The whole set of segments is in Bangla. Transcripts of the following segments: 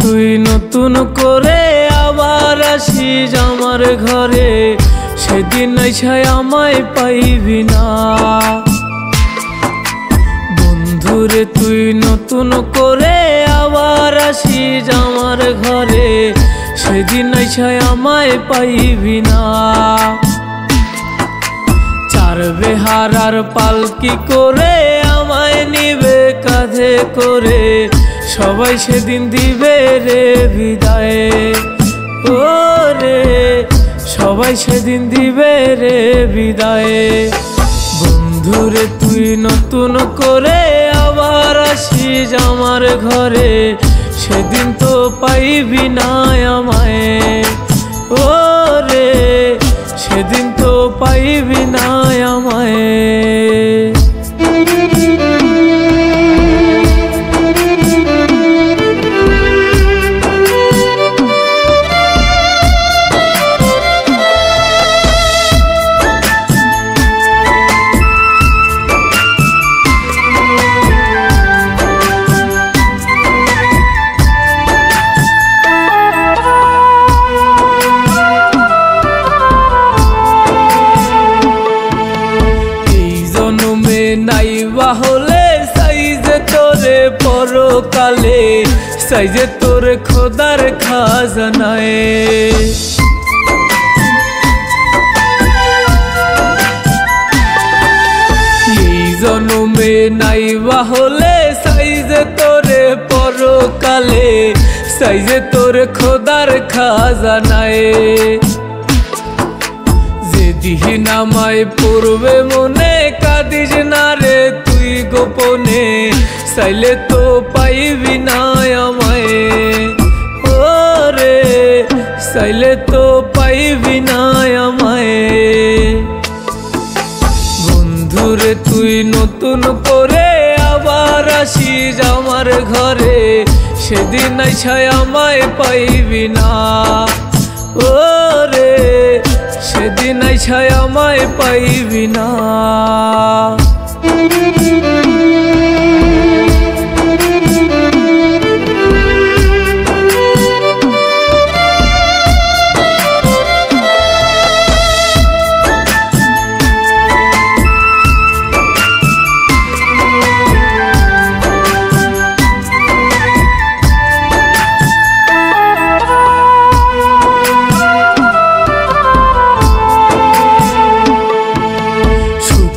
তুই নতুন করে আবার আসিস আমার ঘরে, সেদিন আইসায় আমায় পাইবি না। বন্ধুরে তুই নতুন করে আবার আসিস আমার ঘরে, সেদিন আইসায় আমায় পাইবি না। চার বেহারার পালকি করে আমায় নিবে কাঁধে করে, সবাই সেদিন দিবে রে বিদায়। ও রে সবাই সেদিন দিবে রে বিদায়। বন্ধুরে তুই নতুন করে আবার আসিস আমার ঘরে, সেদিন তো পাইবি না আমায়। ও রে সেদিন তো পাইবি না আমায়। নাইবা হলে সাইজে তোরে পরকালে, সাইজে তোরে খোদার খাজানায়। এই জন্মে নাইবা হলে সাইজে তোরে পরকালে, সাইজে তোরে খোদার খাজানায়। যেদিন আমায় পড়বে মনে কাঁদিস না রে তুই গোপনে, চাইলে তো পাইবি না আমায়। ও রে চাইলে তো পাইবি না আমায়। বন্ধুরে তুই নতুন করে আবার আসিস আমার ঘরে, সেদিন আইসায় আমায় পাইবি না। ও রে সেদিন আইসায় আমায় পাইবি না।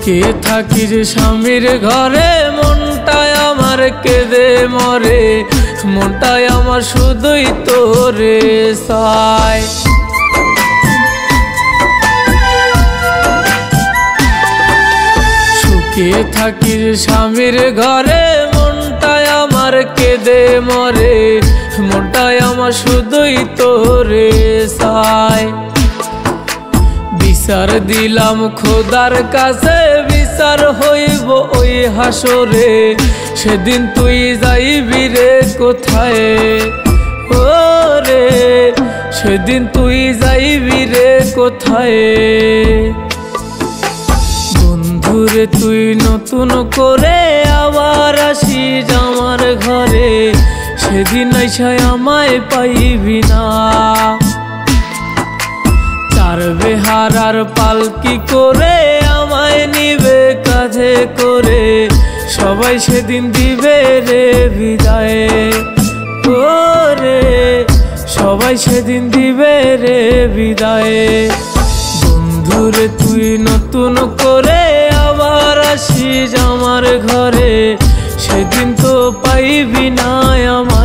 কে থাকিস স্বামীর ঘরে, মনটায় আমার কেঁদে মরে, মনটায় আমার শুধুই তোরে চায়। সুখে থাকিস স্বামীর ঘরে, মনটায় আমার কেঁদে মরে, মনটায় আমার শুধুই তোরে চায়। বিচার দিলাম খোদার কাছে, বিচার হইব ওই হাসরে, সেদিন তুই যাইবি রে কোথায়। ও রে সেদিন তুই যাইবি রে কোথায়। বন্ধুরে তুই নতুন করে আবার আসিস আমার ঘরে, সেদিন আইসায় আমায় পাইবি না। চার বেহারার পালকি করে আমায় নিবে কাঁধে করে, সবাই সেদিন দিবে রে বিদায়। ও রে সবাই সেদিন দিবে রে বিদায়। বন্ধুরে তুই নতুন করে আবার আসিস আমার ঘরে, সেদিন তো পাইবি না আমায়।